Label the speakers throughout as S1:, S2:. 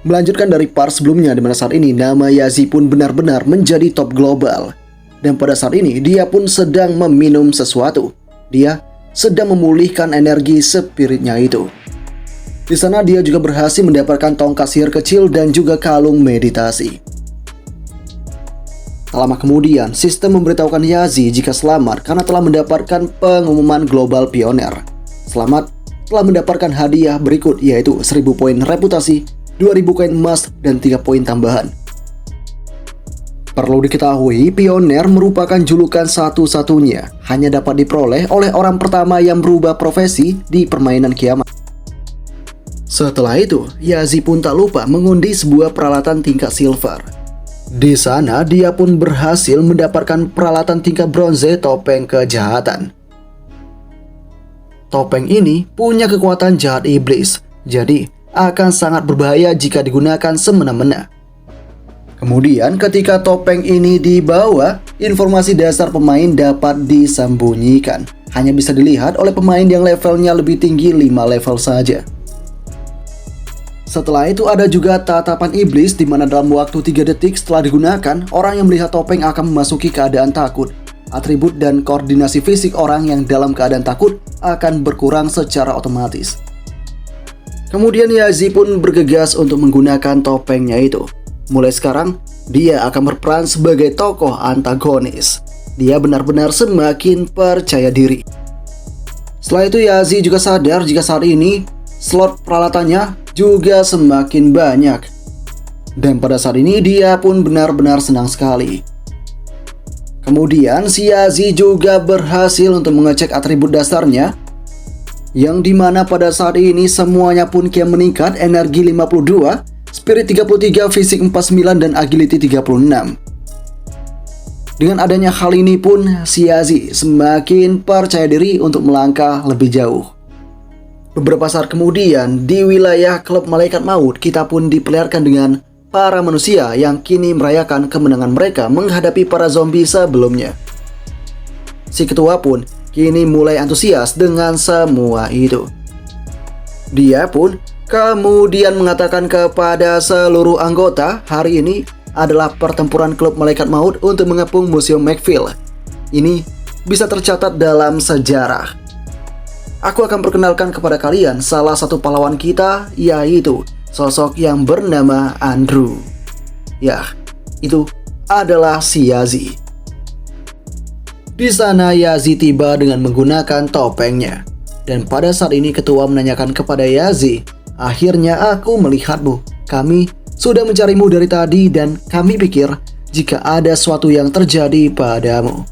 S1: Melanjutkan dari part sebelumnya, di mana saat ini nama Yazi pun benar-benar menjadi top global. Dan pada saat ini dia pun sedang meminum sesuatu. Dia sedang memulihkan energi spiritnya itu. Di sana dia juga berhasil mendapatkan tongkat sihir kecil dan juga kalung meditasi. Tak lama kemudian, sistem memberitahukan Yazi jika selamat karena telah mendapatkan pengumuman global pioner. Selamat telah mendapatkan hadiah berikut, yaitu 1000 poin reputasi, 2000 koin emas, dan 3 poin tambahan. Perlu diketahui, pioner merupakan julukan satu-satunya hanya dapat diperoleh oleh orang pertama yang berubah profesi di permainan kiamat. Setelah itu, Yazi pun tak lupa mengundi sebuah peralatan tingkat silver. Di sana dia pun berhasil mendapatkan peralatan tingkat bronze topeng kejahatan. Topeng ini punya kekuatan jahat iblis, jadi akan sangat berbahaya jika digunakan semena-mena. Kemudian ketika topeng ini dibawa, informasi dasar pemain dapat disembunyikan. Hanya bisa dilihat oleh pemain yang levelnya lebih tinggi 5 level saja. Setelah itu ada juga tatapan iblis, di mana dalam waktu 3 detik setelah digunakan, orang yang melihat topeng akan memasuki keadaan takut. Atribut dan koordinasi fisik orang yang dalam keadaan takut akan berkurang secara otomatis. Kemudian Yazi pun bergegas untuk menggunakan topengnya itu. Mulai sekarang, dia akan berperan sebagai tokoh antagonis. Dia benar-benar semakin percaya diri. Setelah itu Yazi juga sadar jika saat ini slot peralatannya juga semakin banyak. Dan pada saat ini dia pun benar-benar senang sekali. Kemudian si Yazi juga berhasil untuk mengecek atribut dasarnya, yang dimana pada saat ini semuanya pun kian meningkat, energi 52, spirit 33, fisik 49, dan agility 36. Dengan adanya hal ini pun si Yazi semakin percaya diri untuk melangkah lebih jauh. Beberapa saat kemudian, di wilayah klub malaikat maut, kita pun diperlihatkan dengan para manusia yang kini merayakan kemenangan mereka menghadapi para zombie sebelumnya. Si ketua pun kini mulai antusias dengan semua itu. Dia pun kemudian mengatakan kepada seluruh anggota, hari ini adalah pertempuran klub malaikat maut untuk mengepung Museum Macville. Ini bisa tercatat dalam sejarah. Aku akan perkenalkan kepada kalian salah satu pahlawan kita, yaitu sosok yang bernama Andrew. Ya, itu adalah si Yazi. Di sana Yazi tiba dengan menggunakan topengnya. Dan pada saat ini ketua menanyakan kepada Yazi, akhirnya aku melihatmu. Kami sudah mencarimu dari tadi dan kami pikir jika ada sesuatu yang terjadi padamu.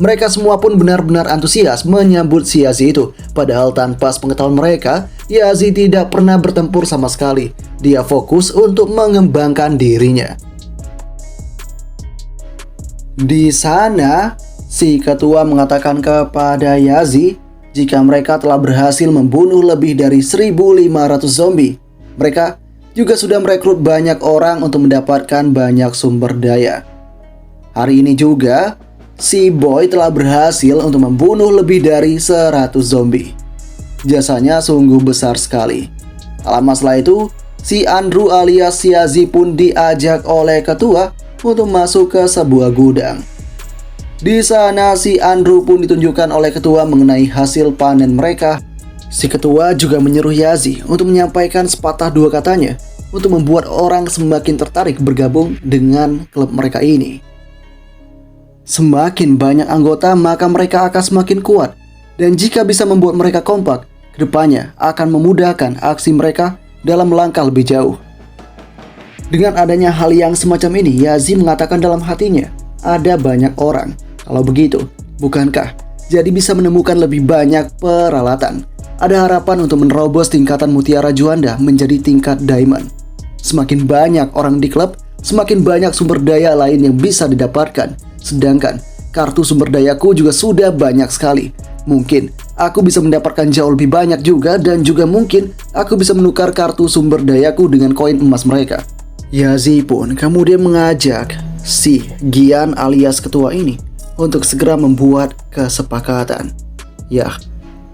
S1: Mereka semua pun benar-benar antusias menyambut si Yazi itu. Padahal tanpa sepengetahuan mereka, Yazi tidak pernah bertempur sama sekali. Dia fokus untuk mengembangkan dirinya. Di sana, si ketua mengatakan kepada Yazi jika mereka telah berhasil membunuh lebih dari 1.500 zombie. Mereka juga sudah merekrut banyak orang untuk mendapatkan banyak sumber daya. Hari ini juga, si Boy telah berhasil untuk membunuh lebih dari 100 zombie. Jasanya sungguh besar sekali. Tak lama setelah itu, si Andrew alias Yazi pun diajak oleh ketua untuk masuk ke sebuah gudang. Di sana si Andrew pun ditunjukkan oleh ketua mengenai hasil panen mereka. Si ketua juga menyuruh Yazi untuk menyampaikan sepatah dua katanya untuk membuat orang semakin tertarik bergabung dengan klub mereka ini. Semakin banyak anggota, maka mereka akan semakin kuat. Dan jika bisa membuat mereka kompak, kedepannya akan memudahkan aksi mereka dalam melangkah lebih jauh. Dengan adanya hal yang semacam ini, Yazi mengatakan dalam hatinya, ada banyak orang. Kalau begitu, bukankah jadi bisa menemukan lebih banyak peralatan? Ada harapan untuk menerobos tingkatan mutiara juanda menjadi tingkat diamond. Semakin banyak orang di klub, semakin banyak sumber daya lain yang bisa didapatkan. Sedangkan kartu sumber dayaku juga sudah banyak sekali. Mungkin aku bisa mendapatkan jauh lebih banyak juga, dan juga mungkin aku bisa menukar kartu sumber dayaku dengan koin emas mereka. Yazi pun kemudian mengajak si Gian alias ketua ini untuk segera membuat kesepakatan. Ya,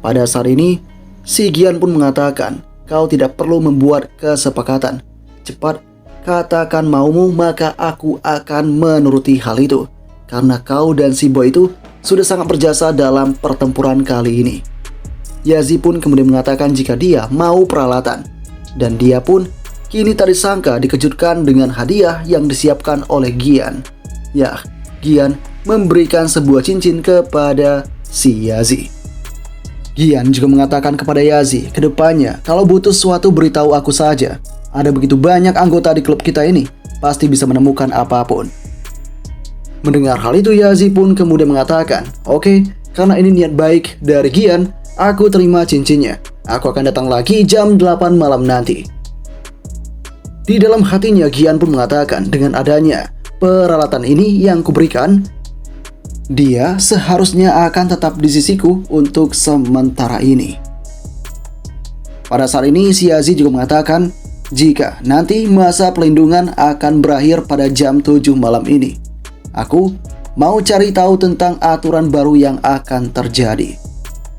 S1: pada saat ini si Gian pun mengatakan, kau tidak perlu membuat kesepakatan. Cepat, katakan maumu maka aku akan menuruti hal itu. Karena kau dan si boy itu sudah sangat berjasa dalam pertempuran kali ini. Yazi pun kemudian mengatakan jika dia mau peralatan. Dan dia pun kini tak disangka dikejutkan dengan hadiah yang disiapkan oleh Gian. Ya, Gian memberikan sebuah cincin kepada si Yazi. Gian juga mengatakan kepada Yazi, kedepannya kalau butuh sesuatu beritahu aku saja. Ada begitu banyak anggota di klub kita ini, pasti bisa menemukan apapun. Mendengar hal itu, Yazi pun kemudian mengatakan, oke, karena ini niat baik dari Gian, aku terima cincinnya. Aku akan datang lagi jam 8 malam nanti. Di dalam hatinya, Gian pun mengatakan, dengan adanya peralatan ini yang kuberikan, dia seharusnya akan tetap di sisiku untuk sementara ini. Pada saat ini, si Yazi juga mengatakan, jika nanti masa pelindungan akan berakhir pada jam 7 malam ini, aku mau cari tahu tentang aturan baru yang akan terjadi.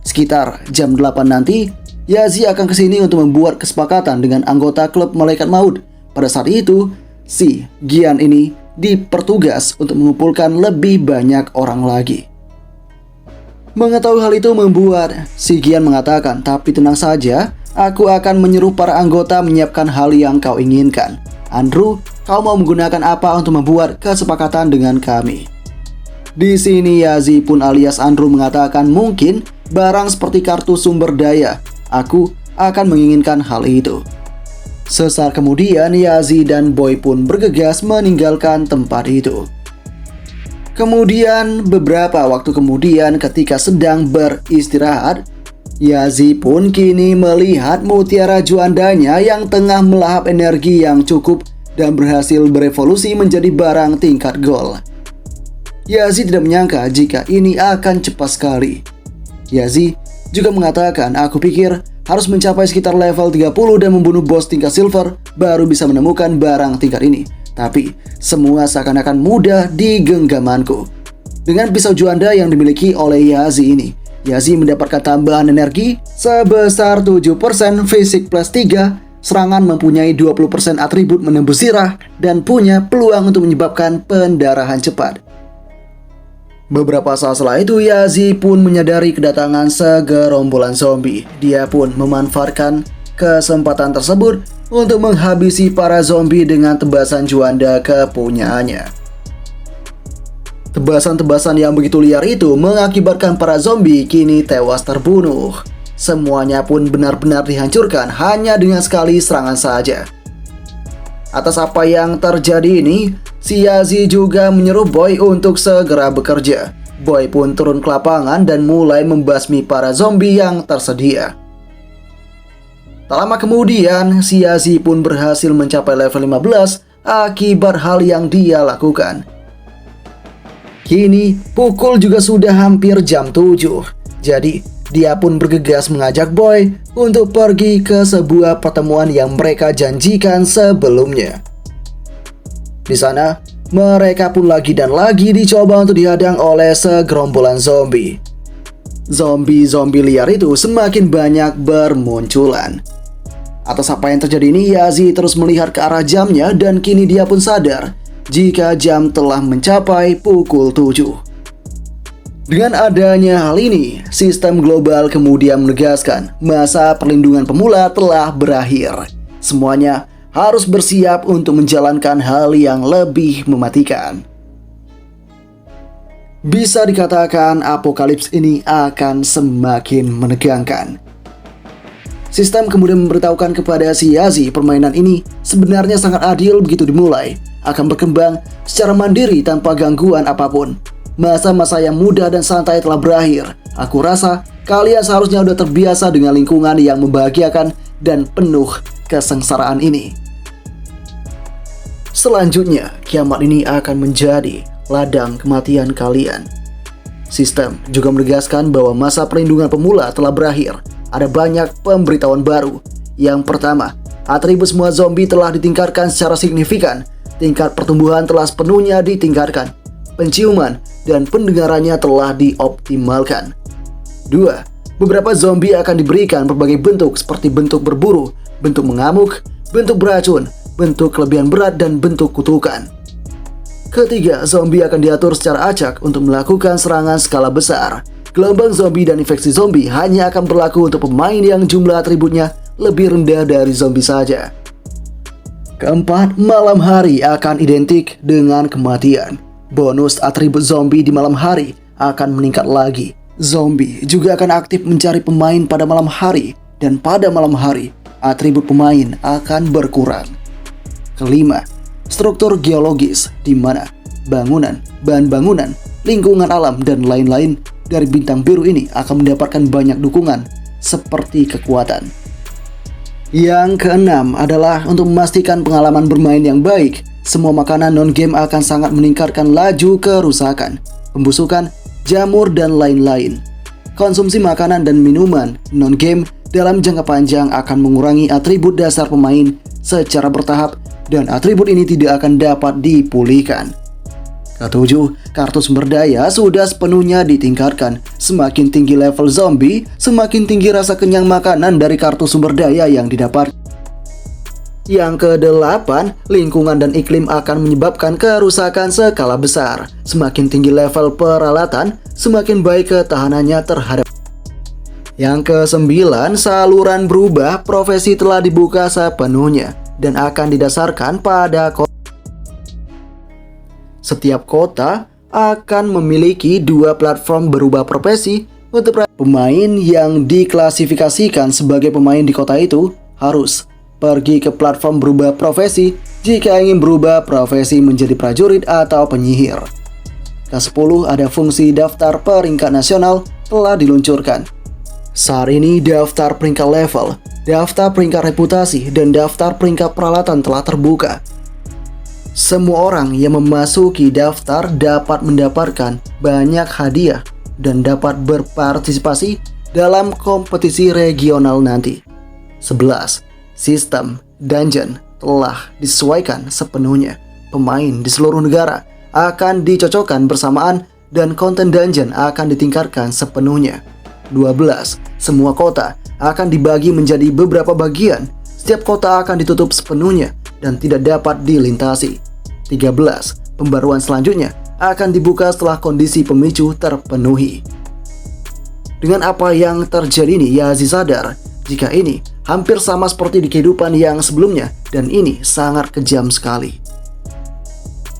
S1: Sekitar jam 8 nanti, Yazi akan kesini untuk membuat kesepakatan dengan anggota klub Malaikat Maut. Pada saat itu, si Gian ini dipertugas untuk mengumpulkan lebih banyak orang lagi. Mengetahui hal itu membuat si Gian mengatakan, tapi tenang saja, aku akan menyuruh para anggota menyiapkan hal yang kau inginkan. Andrew, kau mau menggunakan apa untuk membuat kesepakatan dengan kami? Di sini Yazi pun alias Andrew mengatakan mungkin barang seperti kartu sumber daya. Aku akan menginginkan hal itu. Sesaat kemudian Yazi dan Boy pun bergegas meninggalkan tempat itu. Kemudian beberapa waktu kemudian ketika sedang beristirahat, Yazi pun kini melihat mutiara juandanya yang tengah melahap energi yang cukup dan berhasil berevolusi menjadi barang tingkat gold. Yazi tidak menyangka jika ini akan cepat sekali. Yazi juga mengatakan, aku pikir harus mencapai sekitar level 30 dan membunuh bos tingkat silver baru bisa menemukan barang tingkat ini. Tapi semua seakan-akan mudah di genggamanku. Dengan pisau juanda yang dimiliki oleh Yazi ini, Yazi mendapatkan tambahan energi sebesar 7% fisik plus 3, serangan mempunyai 20% atribut menembus sirah, dan punya peluang untuk menyebabkan pendarahan cepat. Beberapa saat setelah itu, Yazi pun menyadari kedatangan segerombolan zombie. Dia pun memanfaatkan kesempatan tersebut untuk menghabisi para zombie dengan tebasan juanda kepunyaannya. Tebasan-tebasan yang begitu liar itu mengakibatkan para zombie kini tewas terbunuh. Semuanya pun benar-benar dihancurkan hanya dengan sekali serangan saja. Atas apa yang terjadi ini, si Yazi juga menyuruh Boy untuk segera bekerja. Boy pun turun ke lapangan dan mulai membasmi para zombie yang tersedia. Tak lama kemudian, si Yazi pun berhasil mencapai level 15 akibat hal yang dia lakukan. Kini, pukul juga sudah hampir jam 7. Jadi, dia pun bergegas mengajak Boy untuk pergi ke sebuah pertemuan yang mereka janjikan sebelumnya. Di sana, mereka pun lagi dan lagi dicoba untuk dihadang oleh segerombolan zombie. Zombie-zombie liar itu semakin banyak bermunculan. Atas apa yang terjadi ini, Yazi terus melihat ke arah jamnya dan kini dia pun sadar jika jam telah mencapai pukul 7. Dengan adanya hal ini, sistem global kemudian menegaskan masa perlindungan pemula telah berakhir. Semuanya harus bersiap untuk menjalankan hal yang lebih mematikan. Bisa dikatakan apokalips ini akan semakin menegangkan. Sistem kemudian memberitahukan kepada si Yazi permainan ini sebenarnya sangat adil begitu dimulai, akan berkembang secara mandiri tanpa gangguan apapun. Masa-masa yang mudah dan santai telah berakhir. Aku rasa kalian seharusnya sudah terbiasa dengan lingkungan yang membahagiakan dan penuh kesengsaraan ini. Selanjutnya, kiamat ini akan menjadi ladang kematian kalian. Sistem juga menegaskan bahwa masa perlindungan pemula telah berakhir. Ada banyak pemberitahuan baru. Yang pertama, atribut semua zombie telah ditingkatkan secara signifikan. Tingkat pertumbuhan telah sepenuhnya ditingkatkan. Penciuman dan pendengarannya telah dioptimalkan. 2. Beberapa zombie akan diberikan berbagai bentuk seperti bentuk berburu, bentuk mengamuk, bentuk beracun, bentuk kelebihan berat dan bentuk kutukan. Ketiga, zombie akan diatur secara acak untuk melakukan serangan skala besar. Gelombang zombie dan infeksi zombie hanya akan berlaku untuk pemain yang jumlah atributnya lebih rendah dari zombie saja. Keempat, malam hari akan identik dengan kematian. Bonus atribut zombie di malam hari akan meningkat lagi. Zombie juga akan aktif mencari pemain pada malam hari, dan pada malam hari, atribut pemain akan berkurang. Kelima, struktur geologis di mana bangunan, bahan bangunan, lingkungan alam, dan lain-lain dari bintang biru ini akan mendapatkan banyak dukungan seperti kekuatan. Yang keenam adalah untuk memastikan pengalaman bermain yang baik. Semua makanan non-game akan sangat meningkatkan laju kerusakan, pembusukan, jamur, dan lain-lain. Konsumsi makanan dan minuman non-game dalam jangka panjang akan mengurangi atribut dasar pemain secara bertahap, dan atribut ini tidak akan dapat dipulihkan. Ketujuh, kartu sumber daya sudah sepenuhnya ditingkatkan. Semakin tinggi level zombie, semakin tinggi rasa kenyang makanan dari kartu sumber daya yang didapat. Yang kedelapan, lingkungan dan iklim akan menyebabkan kerusakan skala besar. Semakin tinggi level peralatan, semakin baik ketahanannya terhadap. Yang kesembilan, saluran berubah, profesi telah dibuka sepenuhnya dan akan didasarkan pada kota. Setiap kota akan memiliki 2 platform berubah profesi untuk pemain yang diklasifikasikan sebagai pemain di kota itu harus pergi ke platform berubah profesi jika ingin berubah profesi menjadi prajurit atau penyihir. Ke-10 ada fungsi daftar peringkat nasional telah diluncurkan. Saat ini daftar peringkat level, daftar peringkat reputasi, dan daftar peringkat peralatan telah terbuka. Semua orang yang memasuki daftar dapat mendapatkan banyak hadiah dan dapat berpartisipasi dalam kompetisi regional nanti. 11. Sistem dungeon telah disesuaikan sepenuhnya. Pemain di seluruh negara akan dicocokkan bersamaan dan konten dungeon akan ditingkatkan sepenuhnya. 12. Semua kota akan dibagi menjadi beberapa bagian. Setiap kota akan ditutup sepenuhnya dan tidak dapat dilintasi. 13. Pembaruan selanjutnya akan dibuka setelah kondisi pemicu terpenuhi. Dengan apa yang terjadi ini, Yazi sadar jika ini hampir sama seperti di kehidupan yang sebelumnya dan ini sangat kejam sekali.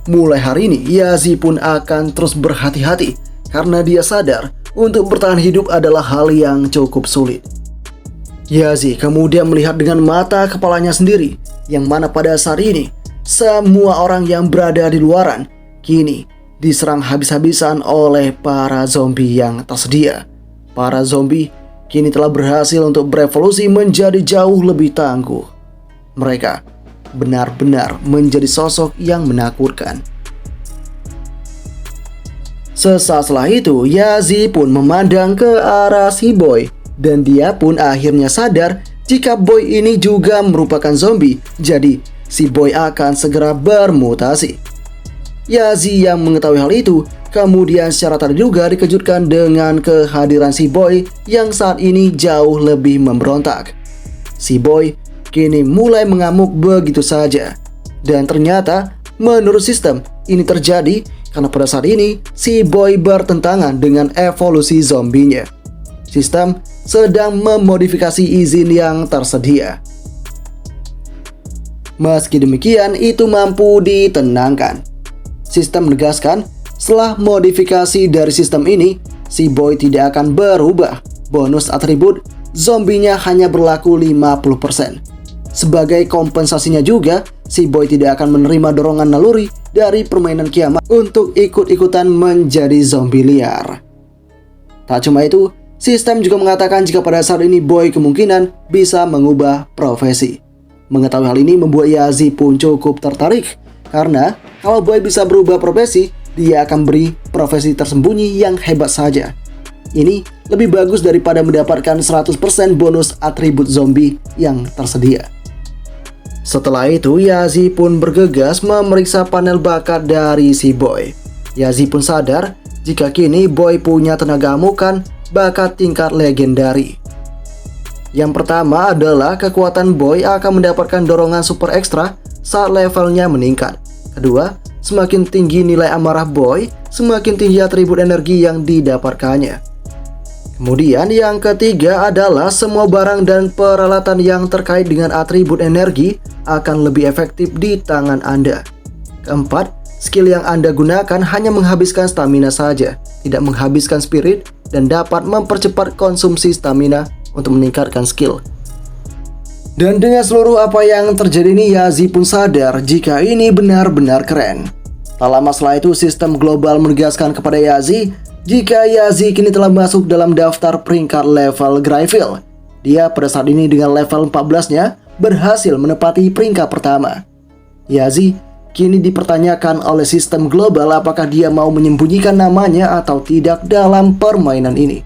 S1: Mulai hari ini, Yazi pun akan terus berhati-hati karena dia sadar untuk bertahan hidup adalah hal yang cukup sulit. Yazi kemudian melihat dengan mata kepalanya sendiri, yang mana pada saat ini semua orang yang berada di luaran kini diserang habis-habisan oleh para zombie yang tersedia. Para zombie kini telah berhasil untuk berevolusi menjadi jauh lebih tangguh. Mereka benar-benar menjadi sosok yang menakutkan. Sesaat setelah itu, Yazi pun memandang ke arah si Boy, dan dia pun akhirnya sadar jika Boy ini juga merupakan zombie. Jadi, si Boy akan segera bermutasi. Yazi yang mengetahui hal itu, kemudian secara tak diduga dikejutkan dengan kehadiran si Boy yang saat ini jauh lebih memberontak. Si Boy kini mulai mengamuk begitu saja. Dan ternyata, menurut sistem, ini terjadi karena pada saat ini, si Boy bertentangan dengan evolusi zombinya. Sistem sedang memodifikasi izin yang tersedia. Meski demikian, itu mampu ditenangkan. Sistem menegaskan, setelah modifikasi dari sistem ini, si Boy tidak akan berubah. Bonus atribut zombinya hanya berlaku 50%. Sebagai kompensasinya juga, si Boy tidak akan menerima dorongan naluri dari permainan kiamat untuk ikut-ikutan menjadi zombie liar. Tak cuma itu, sistem juga mengatakan jika pada saat ini Boy kemungkinan bisa mengubah profesi. Mengetahui hal ini membuat Yazi pun cukup tertarik, karena kalau Boy bisa berubah profesi, dia akan beri profesi tersembunyi yang hebat saja. Ini lebih bagus daripada mendapatkan 100% bonus atribut zombie yang tersedia. Setelah itu, Yazi pun bergegas memeriksa panel bakat dari si Boy. Yazi pun sadar jika kini Boy punya tenaga amukan bakat tingkat legendari. Yang pertama adalah kekuatan Boy akan mendapatkan dorongan super ekstra saat levelnya meningkat. Kedua, semakin tinggi nilai amarah boy, semakin tinggi atribut energi yang didapatkannya. Kemudian yang ketiga adalah semua barang dan peralatan yang terkait dengan atribut energi akan lebih efektif di tangan Anda. Keempat, skill yang Anda gunakan hanya menghabiskan stamina saja, tidak menghabiskan spirit, dan dapat mempercepat konsumsi stamina untuk meningkatkan skill. Dan dengan seluruh apa yang terjadi ini, Yazi pun sadar jika ini benar-benar keren. Tak lama setelah itu, sistem global menegaskan kepada Yazi jika Yazi kini telah masuk dalam daftar peringkat level Gryffindor. Dia pada saat ini dengan level 14-nya berhasil menepati peringkat pertama. Yazi kini dipertanyakan oleh sistem global apakah dia mau menyembunyikan namanya atau tidak dalam permainan ini.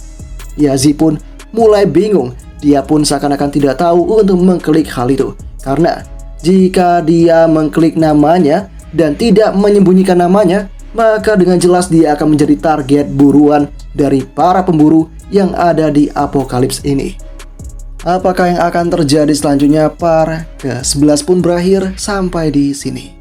S1: Yazi pun mulai bingung. Dia pun seakan-akan tidak tahu untuk mengklik hal itu. Karena jika dia mengklik namanya dan tidak menyembunyikan namanya, maka dengan jelas dia akan menjadi target buruan dari para pemburu yang ada di Apokalips ini. Apakah yang akan terjadi selanjutnya? Para ke-11 pun berakhir sampai di sini.